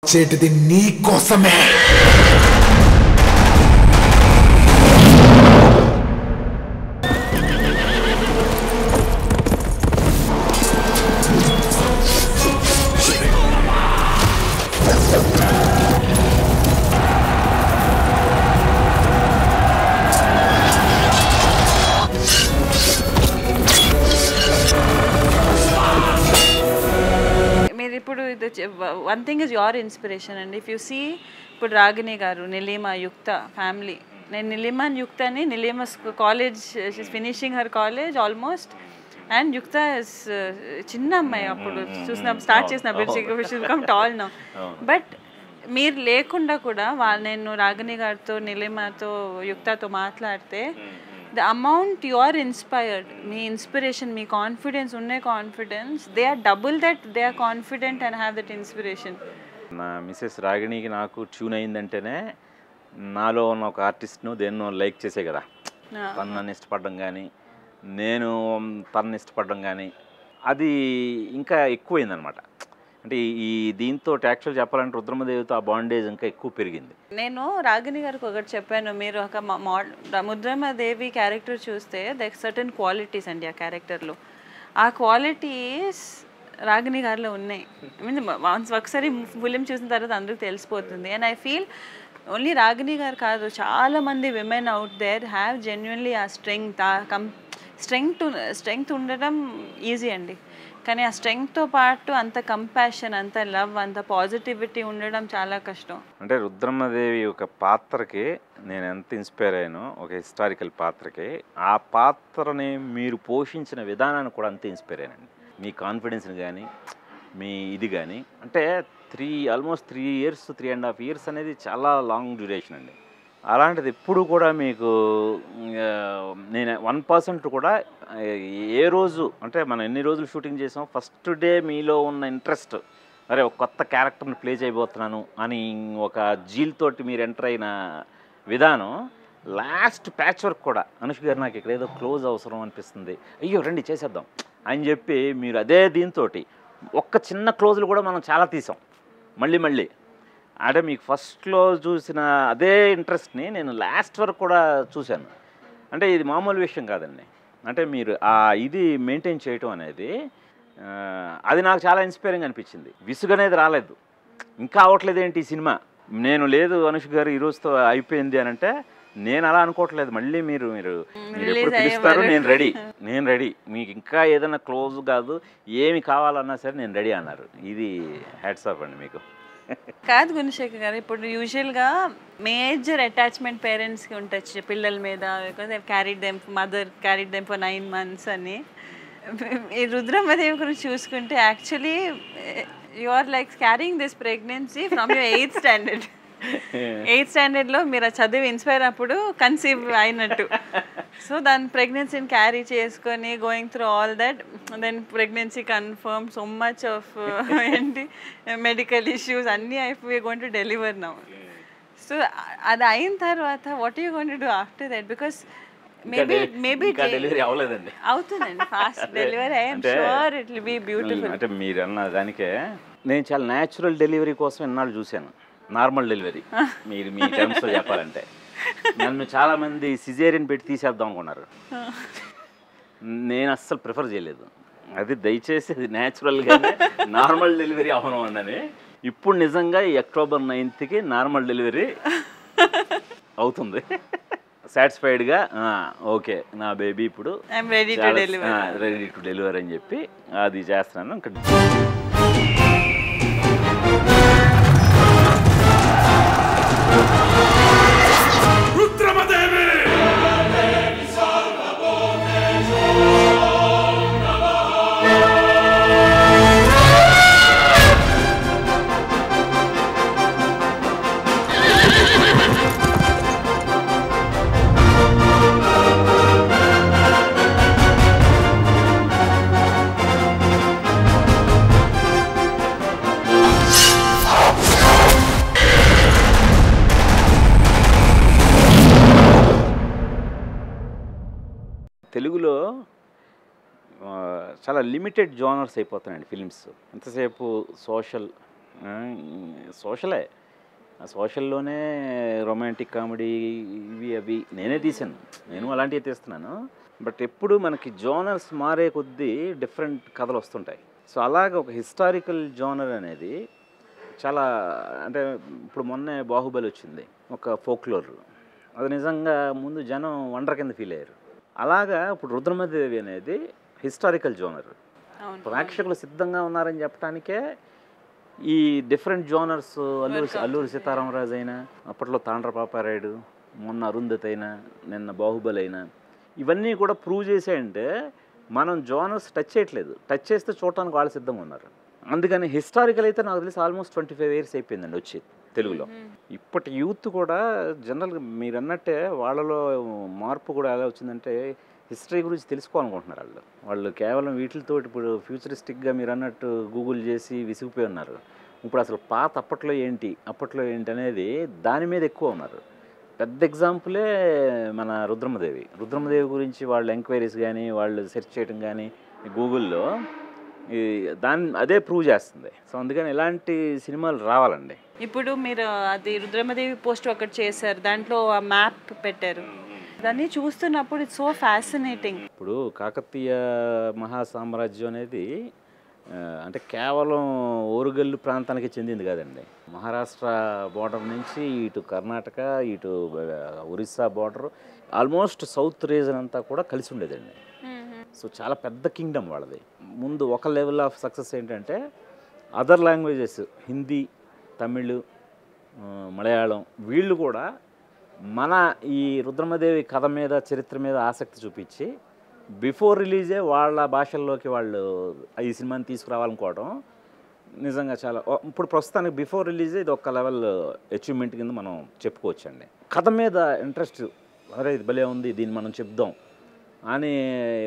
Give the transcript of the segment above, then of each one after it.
చేటిది నీ కోసమే. One thing is your inspiration, and if you see ఇప్పుడు రాగిణి గారు, నిలీమా, యుక్త ఫ్యామిలీ, నేను నిలీమా అండ్ యుక్తని, Neelima college she's finishing her college almost, and Yukta is చిన్న అమ్మాయి అప్పుడు చూసిన స్టార్ట్ చేసినప్పుడు she become tall now. But మీరు లేకుండా కూడా నేను రాగిణి గారితో, నిలీమాతో, యుక్తతో మాట్లాడితే the amount you are inspired, మీ ఇన్స్పిరేషన్, మీ కాన్ఫిడెన్స్, ఉన్న confidence, they are double that, they are confident and have that inspiration. నా మిసెస్ రాగిణికి నాకు ట్యూన్ అయిందంటేనే నాలో ఉన్న ఒక ఆర్టిస్ట్ను దేన్నో లైక్ చేసే కదా, తను నన్ను ఇష్టపడడం కానీ నేను తనని ఇష్టపడడం కానీ అది ఇంకా ఎక్కువైందనమాట. అంటే ఈ దీంతో యాక్చువల్ చెప్పాలంటే రుద్రమదేవితో ఆ బాండేజ్ ఇంకా ఎక్కువ పెరిగింది. నేను రాగిణి గారికి ఒకటి చెప్పాను, మీరు ఒక రుద్రమదేవి క్యారెక్టర్ చూస్తే ద సర్టన్ క్వాలిటీస్ అండి ఆ క్యారెక్టర్లో, ఆ క్వాలిటీస్ రాగిణి గారిలో ఉన్నాయి. మీన్ వన్స్ ఒకసారి ఫిలిం చూసిన తర్వాత అందరికి తెలిసిపోతుంది. And I feel only Ragini గారు కాదు, చాలామంది women out there have genuinely ఆ స్ట్రెంగ్త్ ఉండడం ఈజీ అండి, కానీ ఆ స్ట్రెంగ్త్తో పాటు అంత కంపాషన్, అంత లవ్, అంత పాజిటివిటీ ఉండడం చాలా కష్టం. అంటే రుద్రమదేవి ఒక పాత్రకి నేను ఎంత ఇన్స్పైర్ అయ్యానో, ఒక హిస్టారికల్ పాత్రకి, ఆ పాత్రని మీరు పోషించిన విధానాన్ని కూడా అంతే ఇన్స్పైర్ అయ్యానండి. మీ కాన్ఫిడెన్స్ని కానీ, మీ ఇది కానీ, అంటే ఆల్మోస్ట్ 3 years 3.5 years అనేది చాలా లాంగ్ డ్యూరేషన్ అండి. అలాంటిది ఎప్పుడు కూడా మీకు నేను 1% కూడా ఏ రోజు, అంటే మనం ఎన్ని రోజులు షూటింగ్ చేసాం, ఫస్ట్ డే మీలో ఉన్న ఇంట్రెస్ట్, అరే ఒక కొత్త క్యారెక్టర్ని ప్లే చేయబోతున్నాను అని ఒక జీల్తోటి మీరు ఎంటర్ అయిన విధానం, లాస్ట్ ప్యాచ్ వర్క్ కూడా అనుష్క గారు నాకు ఇక్కడ ఏదో క్లోజ్ అవసరం అనిపిస్తుంది, అయ్యో రండి చేసేద్దాం అని చెప్పి మీరు అదే దీంతో ఒక్క చిన్న క్లోజులు కూడా మనం చాలా తీసాం మళ్ళీ. అంటే మీకు ఫస్ట్లో చూసిన అదే ఇంట్రెస్ట్ని నేను లాస్ట్ వరకు కూడా చూశాను. అంటే ఇది మామూలు విషయం కాదండి. అంటే మీరు ఆ ఇది మెయింటైన్ చేయటం అనేది అది నాకు చాలా ఇన్స్పైరింగ్ అనిపించింది. విసుగనేది రాలేదు, ఇంకా అవ్వట్లేదు ఏంటి ఈ సినిమా, నేను లేదు అనుష్క గారు ఈరోజుతో అయిపోయింది అని అంటే నేను అలా అనుకోవట్లేదు. మళ్ళీ మీరు ఎప్పుడు పిలుస్తారు నేను రెడీ, మీకు ఇంకా ఏదైనా క్లోజ్ కాదు, ఏమి కావాలన్నా సరే నేను రెడీ అన్నారు. ఇది హ్యాట్స్ ఆఫ్ అండి మీకు. కాదు గుణశేఖర్ గారు, ఇప్పుడు యూజువల్గా మేజర్ అటాచ్మెంట్ పేరెంట్స్కి ఉంటుంది పిల్లల మీద, because mother carried them for 9 months అని. ఈ రుద్రమదేవి గురించి చూసుకుంటే actually you are like carrying this pregnancy from your 8th standard. 8th standardలో మీరు చదివి ఇన్స్పైర్ అప్పుడు కన్సీవ్ అయినట్టు. సో దాని ప్రెగ్నెన్సీని క్యారీ చేసుకొని going through all that, then pregnancy confirm, so much of ఏంటి మెడికల్ ఇష్యూస్ అన్నీ అయిపోయి going to deliver now. So అది అయిన తర్వాత what you going to do after that? Because maybe delivery అవ్వలేదండి, అవుతుందండి fast delivery. I'm sure it will be beautiful. అంటే మీరు అన్న దానికే నేను చాలా న్యాచురల్ డెలివరీ కోసం ఎన్నాళ్ళు చూశాను, నార్మల్ డెలివరీ మీరు మీ టర్మ్స్లో చెప్పాలంటే. నన్ను చాలామంది సిజేరియన్ పెట్టి తీసేద్దాం అనుకున్నారు, నేను అస్సలు ప్రిఫర్ చేయలేదు. అది దయచేసి అది న్యాచురల్గానే నార్మల్ డెలివరీ అవను అన్నని. ఇప్పుడు నిజంగా ఈ October 9th నార్మల్ డెలివరీ అవుతుంది. సాటిస్ఫైడ్గా ఓకే నా బేబీ ఇప్పుడు రెడీ టు డెలివర్ అని చెప్పి అది చేస్తున్నాను. ఇంకా తెలుగులో చాలా లిమిటెడ్ జోనర్స్ అయిపోతున్నాయండి ఫిలిమ్స్. ఎంతసేపు సోషల్, సోషలే. ఆ సోషల్లోనే రొమాంటిక్ కామెడీ ఇవి అవి నేనే తీశాను. నేను అలాంటివి తీస్తున్నాను. బట్ ఎప్పుడు మనకి జోనర్స్ మారే కొద్దీ డిఫరెంట్ కథలు వస్తుంటాయి. సో అలాగ ఒక హిస్టారికల్ జోనర్ అనేది చాలా, అంటే ఇప్పుడు మొన్నే బాహుబలి వచ్చింది, ఒక ఫోక్లోర్. అది నిజంగా ముందు జనం వండర్ కింద ఫీల్ అయ్యారు. అలాగా ఇప్పుడు రుద్రమదేవి అనేది హిస్టారికల్ జోనర్. ప్రేక్షకులు సిద్ధంగా ఉన్నారని చెప్పడానికే ఈ డిఫరెంట్ జోనర్స్, అల్లూరి సీతారామరాజు అయినా, అప్పట్లో తాండ్ర పాపారాయుడు, మొన్న అరుంధతి అయినా, నిన్న బాహుబలి అయినా, ఇవన్నీ కూడా ప్రూవ్ చేసాయంటే మనం జోనర్స్ టచ్ చేయట్లేదు. టచ్ చేస్తే చూడటానికి వాళ్ళు సిద్ధంగా ఉన్నారు. అందుకని హిస్టారికల్ అయితే నాకు తెలిసి ఆల్మోస్ట్ 25 years అయిపోయిందండి వచ్చి తెలుగులో. ఇప్పటి యూత్ కూడా జనరల్గా మీరు అన్నట్టే వాళ్ళలో మార్పు కూడా ఎలా వచ్చిందంటే హిస్టరీ గురించి తెలుసుకోవాలనుకుంటున్నారు వాళ్ళు కేవలం వీటితో ఇప్పుడు ఫ్యూచరిస్టిక్గా మీరు అన్నట్టు గూగుల్ చేసి విసిగిపోయి ఉన్నారు. ఇప్పుడు అసలు పాత అప్పట్లో ఏంటి అనేది దాని మీద ఎక్కువ ఉన్నారు. పెద్ద ఎగ్జాంపులే మన రుద్రమదేవి గురించి వాళ్ళు ఎంక్వైరీస్ కానీ వాళ్ళు సెర్చ్ చేయడం కానీ గూగుల్లో అదే ప్రూవ్ చేస్తుంది. సో అందుకని ఇలాంటి సినిమాలు రావాలండి. ఇప్పుడు మీరు అది రుద్రమదేవి పోస్ట్ ఒకటి చేశారు, దాంట్లో ఆ మ్యాప్ పెట్టారు, దాన్ని చూస్తున్నప్పుడు ఇట్స్ సో ఫ్యాసినేటింగ్. ఇప్పుడు కాకతీయ మహాసామ్రాజ్యం అనేది అంటే కేవలం ఓరుగల్లు ప్రాంతానికి చెందింది కాదండి. మహారాష్ట్ర బోర్డర్ నుంచి ఇటు కర్ణాటక, ఇటు Orissa border, almost south reason అంతా కూడా కలిసి ఉండేదండి. సో చాలా పెద్ద కింగ్డమ్ వాళ్ళది. ముందు ఒక లెవెల్ ఆఫ్ సక్సెస్ ఏంటంటే అదర్ లాంగ్వేజెస్, హిందీ, తమిళ్, మలయాళం, వీళ్ళు కూడా మన ఈ రుద్రమదేవి కథ మీద, చరిత్ర మీద ఆసక్తి చూపించి బిఫోర్ రిలీజే వాళ్ళ భాషల్లోకి వాళ్ళు ఈ సినిమాని తీసుకురావాలనుకోవడం నిజంగా చాలా. ఇప్పుడు ప్రస్తుతానికి బిఫోర్ రిలీజే ఇది ఒక లెవెల్ అచీవ్మెంట్ కింద మనం చెప్పుకోవచ్చండి. కథ మీద ఇంట్రెస్ట్, అరే ఇది భలే ఉంది, దీన్ని మనం చెప్దాం అని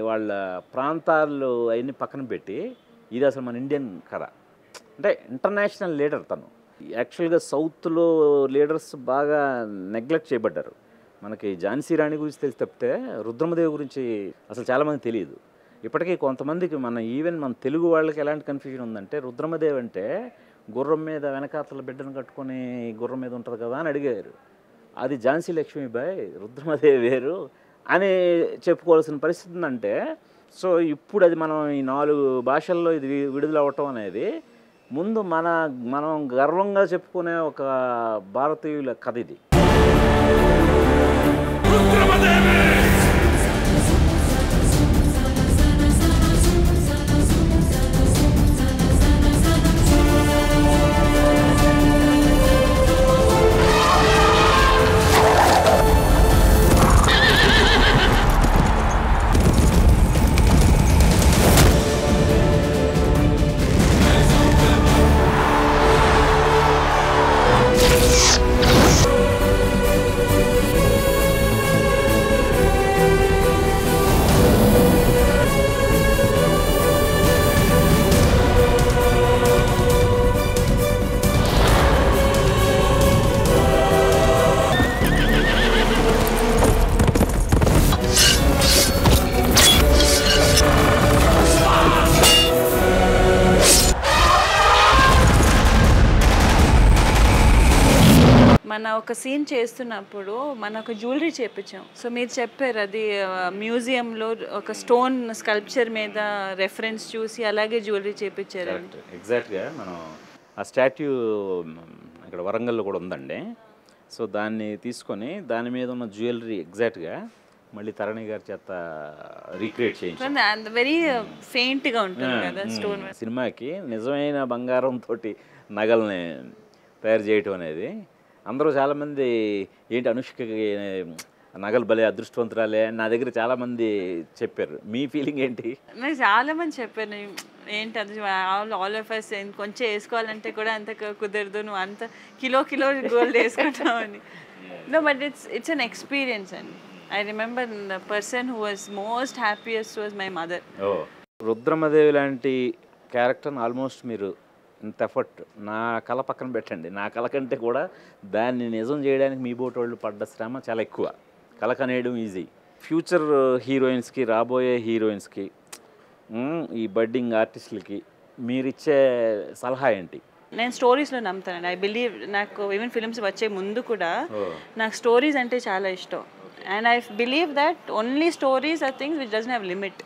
వాళ్ళ ప్రాంతాలు అవన్నీ పక్కన పెట్టి ఇది అసలు మన ఇండియన్ కథ. అంటే ఇంటర్నేషనల్ లీడర్ తను. యాక్చువల్గా సౌత్లో లీడర్స్ బాగా నెగ్లెక్ట్ చేయబడ్డారు. మనకి ఝాన్సీ రాణి గురించి తెలిసి తప్పితే రుద్రమదేవి గురించి అసలు చాలామంది తెలియదు. ఇప్పటికీ కొంతమందికి ఈవెన్ మన తెలుగు వాళ్ళకి ఎలాంటి కన్ఫ్యూజన్ ఉందంటే రుద్రమదేవి అంటే గుర్రం మీద వెనకాతల బిడ్డను కట్టుకొని గుర్రం మీద ఉంటుంది కదా అని అడిగారు. అది ఝాన్సీ లక్ష్మీబాయి, రుద్రమదేవి వేరు అని చెప్పుకోవాల్సిన పరిస్థితి ఉందంటే. సో ఇప్పుడు అది మనం ఈ 4 భాషల్లో ఇది విడుదలవ్వటం అనేది ముందు మనం గర్వంగా చెప్పుకునే ఒక భారతీయుల కథ ఇది. మన ఒక సీన్ చేస్తున్నప్పుడు మన ఒక జ్యువెలరీ చేపించాం. సో మీరు చెప్పారు అది మ్యూజియంలో ఒక స్టోన్ స్కల్ప్చర్ మీద రెఫరెన్స్ చూసి అలాగే జ్యువెలరీ చేపించారు. ఎగ్జాక్ట్గా మనం ఆ స్టాట్యూ ఇక్కడ వరంగల్లో కూడా ఉందండి. సో దాన్ని తీసుకొని దాని మీద ఉన్న జ్యువెలరీ ఎగ్జాక్ట్గా మళ్ళీ తరణి గారి చేత రీక్రియేట్ చేయించారు. వెరీ ఫెయింట్గా ఉంటుంది కదా స్టోన్. సినిమాకి నిజమైన బంగారంతో నగల్ని తయారు చేయటం అనేది అందరూ చాలామంది ఏంటి అనుష్కకి నగలు భలే అదృష్టవంతురాలే నా దగ్గర చాలామంది చెప్పారు. మీ ఫీలింగ్ ఏంటి? నాకు చాలామంది చెప్పారు ఏంటి అది ఆల్ ఆఫ్ అస్ కొంచెం వేసుకోవాలంటే కూడా అంత కుదరదు, నువ్వు అంత కిలో గోల్డ్ వేసుకుంటావు అని. No but it's an experience అండి. I remember the person who was most happiest was my mother. Rudramadevi లాంటి క్యారెక్టర్ని ఆల్మోస్ట్ మీరు ఇంత ఎఫర్ట్, నా కళ పక్కన పెట్టండి, నా కళ కంటే కూడా దాన్ని నిజం చేయడానికి మీ బోటి వాళ్ళు పడ్డ శ్రమ చాలా ఎక్కువ. కళ కనేయడం ఈజీ. ఫ్యూచర్ హీరోయిన్స్కి, రాబోయే హీరోయిన్స్కి, ఈ బడ్డింగ్ ఆర్టిస్టులకి మీరిచ్చే సలహా ఏంటి? నేను స్టోరీస్లో నమ్ముతానండి. ఐ బిలీవ్ నాకు ఈవెన్ ఫిల్మ్స్ వచ్చే ముందు కూడా నాకు స్టోరీస్ అంటే చాలా ఇష్టం. And I believe that only stories are things which doesn't have limit.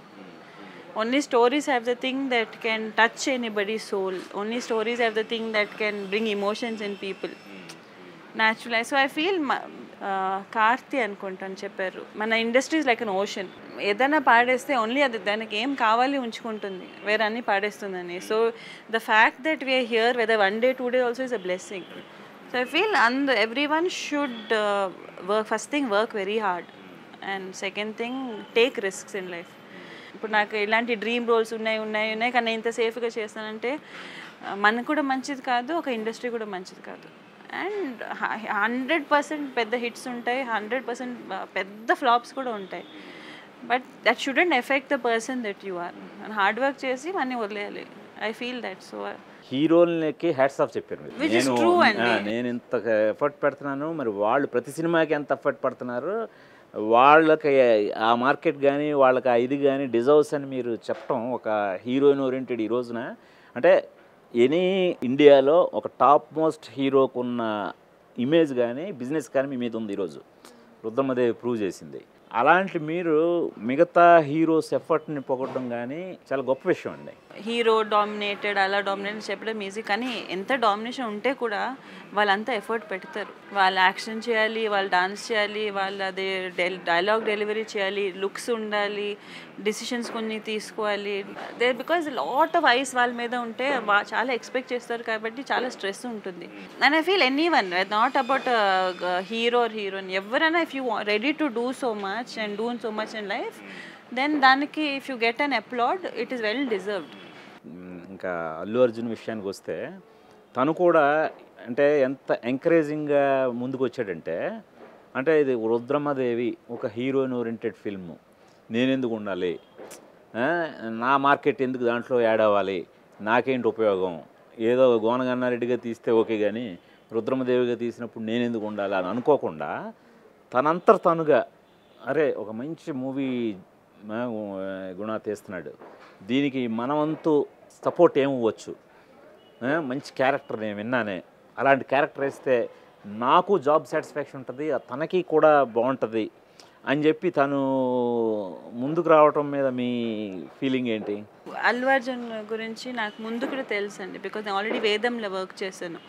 Only stories have the thing that can touch anybody's soul. Only stories have the thing that can bring emotions in people. Naturally. So I feel Karthi అనుకుంటాను చెప్పారు, మన industry is like an ocean. ఏదైనా పాడేస్తే only అది దానికి ఏం కావాలి ఉంచుకుంటుంది, వేరే అన్నీ పాడేస్తుందని. So the fact that we are here whether 1 day 2 day also is a blessing. So I feel every one should work. First thing work very hard, and second thing take risks in life. ఇప్పుడు నాకు ఇలాంటి dream roles ఉన్నాయి కానీ ఇంత సేఫ్గా చేస్తానంటే మనకు కూడా మంచిది కాదు, ఒక ఇండస్ట్రీ కూడా మంచిది కాదు. అండ్ 100% పెద్ద హిట్స్ ఉంటాయి, 100% పెద్ద ఫ్లాప్స్ కూడా ఉంటాయి. But that shouldn't affect the person that you are. Hard work చేసి అన్నీ వదిలేయాలి. I feel that. సో హీరోలకి హ్యాట్స్ ఆఫ్ చెప్పారు. నేను ఇంత ఎఫర్ట్ పెడుతున్నాను, మరి వాళ్ళు ప్రతి సినిమాకి ఎంత ఎఫర్ట్ పడుతున్నారు, వాళ్ళకి ఆ మార్కెట్ కానీ వాళ్ళకి ఆ ఇది కానీ డిజర్వ్స్ అని మీరు చెప్పడం ఒక హీరోయిన్ ఓరియంటెడ్ ఈ రోజున. అంటే ఎనీ ఇండియాలో ఒక టాప్ మోస్ట్ హీరోకు ఉన్న ఇమేజ్ కానీ బిజినెస్ కానీ మీ మీద ఉంది ఈరోజు. రుద్రమదేవి ప్రూవ్ చేసింది. అలాంటి మీరు మిగతా హీరోస్ ఎఫర్ట్ని పొగడడం కానీ చాలా గొప్ప విషయం అండి. హీరో డామినేటెడ్ అలా డామినేట్ చెప్పడం ఈజీ, కానీ ఎంత డామినేషన్ ఉంటే కూడా వాళ్ళంతా ఎఫర్ట్ పెడతారు. వాళ్ళు యాక్షన్ చేయాలి, వాళ్ళు డాన్స్ చేయాలి, వాళ్ళు అదే డైలాగ్ డెలివరీ చేయాలి, లుక్స్ ఉండాలి, డిసిషన్స్ కొన్ని తీసుకోవాలి. They because lot of ice వాళ్ళ మీద ఉంటే చాలా ఎక్స్పెక్ట్ చేస్తారు కాబట్టి చాలా స్ట్రెస్ ఉంటుంది. And I feel any one, not about hero or heroine, ఎవరైనా if you ready to do so much and do so much in life, then దానికి if you get an applaud it is well deserved. ఇంకా అల్లు అర్జున్ విషయానికి వస్తే తను కూడా అంటే ఎంత ఎంకరేజింగ్గా ముందుకు వచ్చాడంటే, అంటే ఇది రుద్రమదేవి ఒక హీరోయిన్ ఓరియంటెడ్ ఫిల్ము, నేనెందుకు ఉండాలి, నా మార్కెట్ ఎందుకు దాంట్లో యాడ్ అవ్వాలి, నాకేంటి ఉపయోగం, ఏదో గోనగన్నారెడ్డిగా తీస్తే ఓకే కానీ రుద్రమదేవిగా తీసినప్పుడు నేనెందుకు ఉండాలి అని అనుకోకుండా తనంతట తనుగా అరే ఒక మంచి మూవీ గుణ తీస్తున్నాడు, దీనికి మనవంతు సపోర్ట్ ఏమవ్వచ్చు, మంచి క్యారెక్టర్ నేను విన్నానే, అలాంటి క్యారెక్టర్ వేస్తే నాకు జాబ్ సాటిస్ఫాక్షన్ ఉంటుంది, తనకి కూడా బాగుంటుంది అని చెప్పి తను ముందుకు రావటం మీద మీ ఫీలింగ్ ఏంటి? అల్లు అర్జున్ గురించి నాకు ముందు కూడా తెలుసు అండి, బికాజ్ నేను ఆల్రెడీ వేదంలో వర్క్ చేశాను.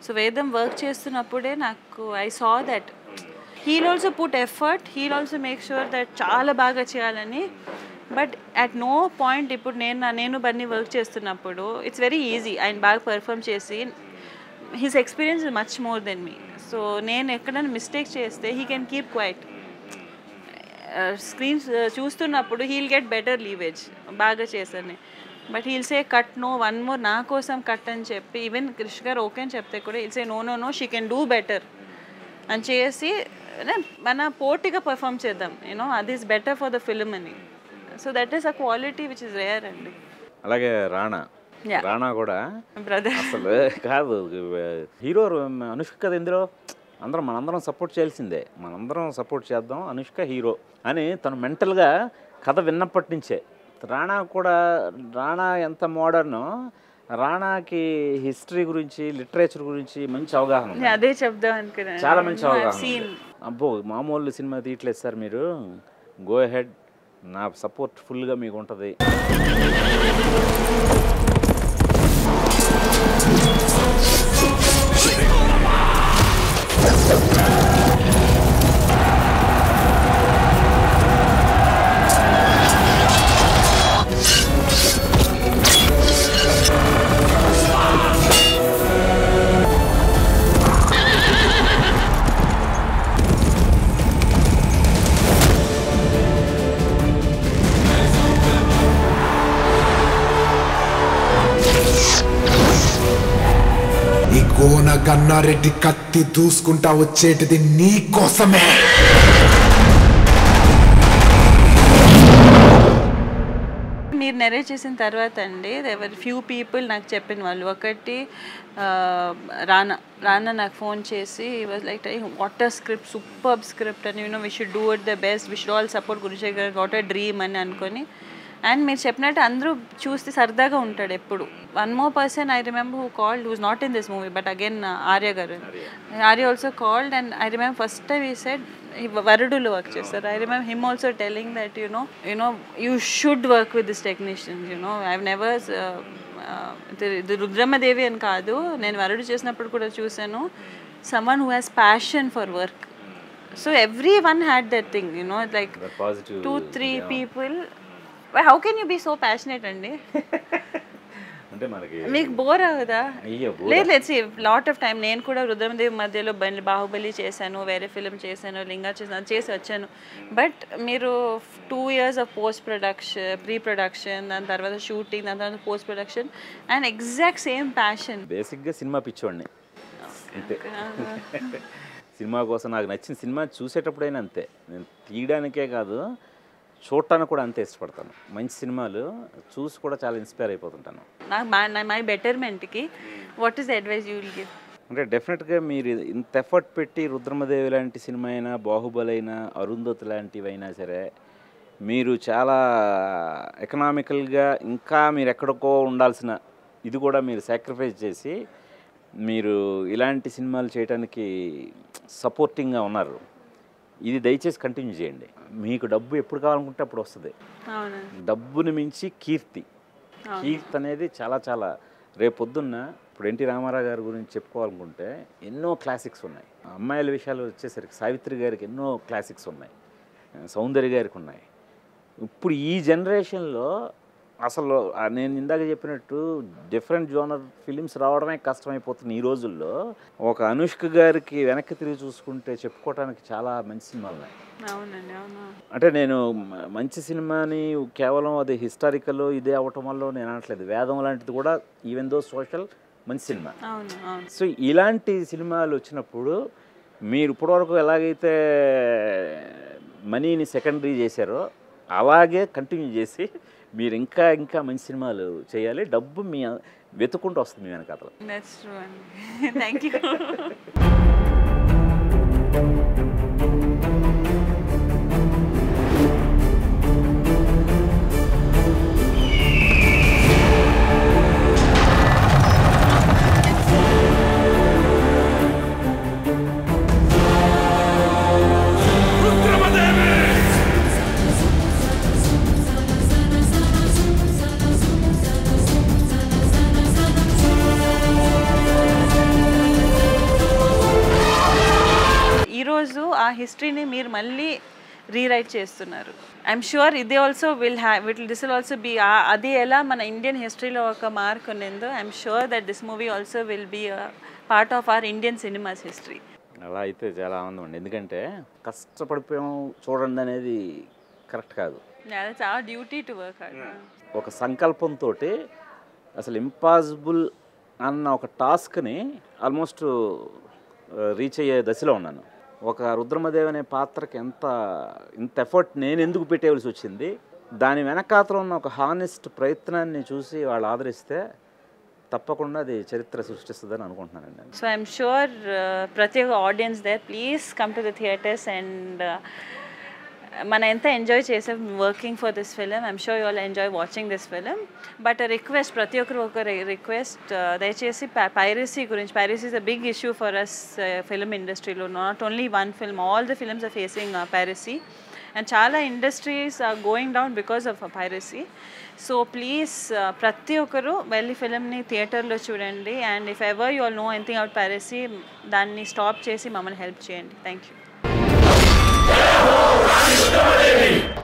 సో వేదం వర్క్ చేస్తున్నప్పుడే నాకు I saw that he'll also put effort, he'll also make sure that చాలా బాగా చేయాలని. బట్ అట్ నో పాయింట్ ఇప్పుడు నేను బన్నీ వర్క్ చేస్తున్నప్పుడు ఇట్స్ వెరీ ఈజీ, ఆయన బాగా పర్ఫామ్ చేసి his experience is much more than me. So నేను ఎక్కడైనా మిస్టేక్ చేస్తే he can keep quiet. Screens చూస్తున్నప్పుడు హీల్ గెట్ బెటర్ లీవేజ్, బాగా చేశాను. But he'll say cut no, 1 more నా కోసం కట్ అని చెప్పి, ఈవెన్ క్రిష్ గారు ఓకే అని చెప్తే కూడా he'll say no she can do better అని చేసి మన పోటీగా పర్ఫామ్ చేద్దాం, యూనో అది is better for the film అని. So that is a quality which is rare అండి. అలాగే రాణా కూడా బ్రదర్ అసలు కాదు, హీరో అనుష్క కదా ఇందులో, మనందరం సపోర్ట్ చేయాల్సిందే, మనందరం సపోర్ట్ చేద్దాం, అనుష్క హీరో అని తను మెంటల్గా కథ విన్నప్పటి నుంచే. రాణా ఎంత మోడర్నో, రాణాకి హిస్టరీ గురించి లిటరేచర్ గురించి మంచి అవగాహన ఉంది. అదే చెప్దాం అనుకున్నాను, చాలా మంచి అవగాహన. అబ్బో మామూలు సినిమా తీయట్లేదు సార్ మీరు, గో హెడ్, నా సపోర్ట్ ఫుల్గా మీకు ఉంటుంది. గోన గన్నారెడ్డి కత్తి దూసుకుంటా వచ్చేటిది నీ కోసమే. మీరు నెరేట్ చేసిన తర్వాత అండి ఎవరి ఫ్యూ పీపుల్ నాకు చెప్పిన వాళ్ళు, ఒకటి రానా నాకు ఫోన్ చేసి was like what a script, superb script అని, we should do it the best, we should all support Gurushekhar, what a dream అని అనుకొని అండ్ మీరు చెప్పినట్టు అందరూ చూస్తే సరదాగా ఉంటాడు ఎప్పుడు. One more person I remember who called, who's not in this movie but again Arya garu. Arya also called and I remember first time ఈ సెడ్ వరుడులో వర్క్ చేస్తారు. I remember him also telling that you should work with this technicians. I never ఇది రుద్రమ్మదేవి అని కాదు, నేను వరుడు చేసినప్పుడు కూడా చూశాను, someone who has passion for work. So everyone had that thing, like 2-3 people. But how can you be so passionate అండి? అంటే మనకి మీకు బోర్ అవుదా? లేదు లేదు, లాట్ ఆఫ్ టైం నేను కూడా రుద్రమదేవి మధ్యలో బాహుబలి చేశాను, వేరే ఫిలిం చేశాను, లింగా చేసి వచ్చాను. బట్ మీరు 2 years of post production, pre production, దాని తర్వాత షూటింగ్, దాని తర్వాత post production and exact same passion. బేసిక్గా సినిమా పిచ్చోడిని అంతే. సినిమా కోసం నాకు నచ్చిన సినిమా చూసేటప్పుడైనా అంతే, నేను తీయడానికే కాదు చూడటానికి కూడా అంతే ఇష్టపడతాను. మంచి సినిమాలు చూసి కూడా చాలా ఇన్స్పైర్ అయిపోతుంటాను. నాకు మై బెటర్మెంట్కి what is the advice you will give? అంటే డెఫినెట్గా మీరు ఇంత ఎఫర్ట్ పెట్టి రుద్రమదేవి లాంటి సినిమా అయినా, బాహుబలి అయినా, అరుంధతి లాంటివి అయినా సరే మీరు చాలా ఎకనామికల్గా ఇంకా మీరు ఎక్కడికో ఉండాల్సిన ఇది కూడా మీరు సాక్రిఫైస్ చేసి మీరు ఇలాంటి సినిమాలు చేయడానికి సపోర్టింగ్గా ఉన్నారు. ఇది దయచేసి కంటిన్యూ చేయండి. మీకు డబ్బు ఎప్పుడు కావాలనుకుంటే అప్పుడు వస్తుంది. డబ్బుని మించి కీర్తి అనేది చాలా చాలా రేపొద్దున్న ఇప్పుడు ఎన్టీ రామారావు గారి గురించి చెప్పుకోవాలనుకుంటే ఎన్నో క్లాసిక్స్ ఉన్నాయి. అమ్మాయిల విషయాలు వచ్చేసరికి సావిత్రి గారికి ఎన్నో క్లాసిక్స్ ఉన్నాయి, సౌందర్య గారికి ఉన్నాయి. ఇప్పుడు ఈ జనరేషన్లో అసలు నేను ఇందాక చెప్పినట్టు డిఫరెంట్ జోనర్ ఫిలిమ్స్ రావడమే కష్టమైపోతుంది ఈ రోజుల్లో. ఒక అనుష్క గారికి వెనక్కి తిరిగి చూసుకుంటే చెప్పుకోవడానికి చాలా మంచి సినిమాలు ఉన్నాయి. అంటే నేను మంచి సినిమాని కేవలం అది హిస్టారికల్ ఇదే అవటం వల్ల నేను అనట్లేదు. వేదం లాంటిది కూడా ఈవెన్ దో సోషల్ మంచి సినిమా. సో ఇలాంటి సినిమాలు వచ్చినప్పుడు మీరు ఇప్పటివరకు ఎలాగైతే మనీని సెకండరీ చేశారో అలాగే కంటిన్యూ చేసి మీరు ఇంకా ఇంకా మంచి సినిమాలు చేయాలి. డబ్బు మీ వెతుకుంటూ వస్తుంది మీ వెనకాతల. దట్స్ ట్రూ అండి. Thank you. ఈరోజు ఆ హిస్టరీని మీరు మళ్ళీ రీరైట్ చేస్తున్నారు. ఐఎమ్ షూర్ ఇది also this will also be అది ఎలా మన ఇండియన్ హిస్టరీలో ఒక మార్క్ ఉన్నదో I'm sure that this movie also will be part of our Indian cinemas history. అలా అయితే చాలా ఆనందం అండి. ఎందుకంటే కష్టపడిపోయాం చూడండి అనేది కరెక్ట్ కాదు. చాలా డ్యూటీ టు వర్క్ హార్డ్. ఒక సంకల్పంతో అసలు ఇంపాసిబుల్ అన్న ఒక టాస్క్ని ఆల్మోస్ట్ రీచ్ అయ్యే దశలో ఉన్నాను. ఒక రుద్రమదేవి అనే పాత్రకి ఇంత ఎఫర్ట్ నేను ఎందుకు పెట్టేవలసి వచ్చింది, దాని వెనకాతలో ఉన్న ఒక హానెస్ట్ ప్రయత్నాన్ని చూసి వాళ్ళు ఆదరిస్తే తప్పకుండా అది చరిత్ర సృష్టిస్తుందని అనుకుంటున్నానండి. సో ఐఎమ్ షూర్ ప్రతి ఒక్క audience there please come to the theatres and మనం ఎంత ఎంజాయ్ చేసాం working for this film. I'm sure you all enjoy watching this film. But request, ప్రతి ఒక్కరు ఒక రిక్వెస్ట్, దయచేసి పైరసీ గురించి, piracy is a big issue for us film ఇండస్ట్రీలో. Not only one film, all the films are facing piracy and చాలా industries are going down because of piracy. So please ప్రతి ఒక్కరు వెళ్ళి ఫిలింని థియేటర్లో చూడండి. And if ever you all know anything about piracy, దాన్ని stop చేసి మమ్మల్ని హెల్ప్ చేయండి. Thank you.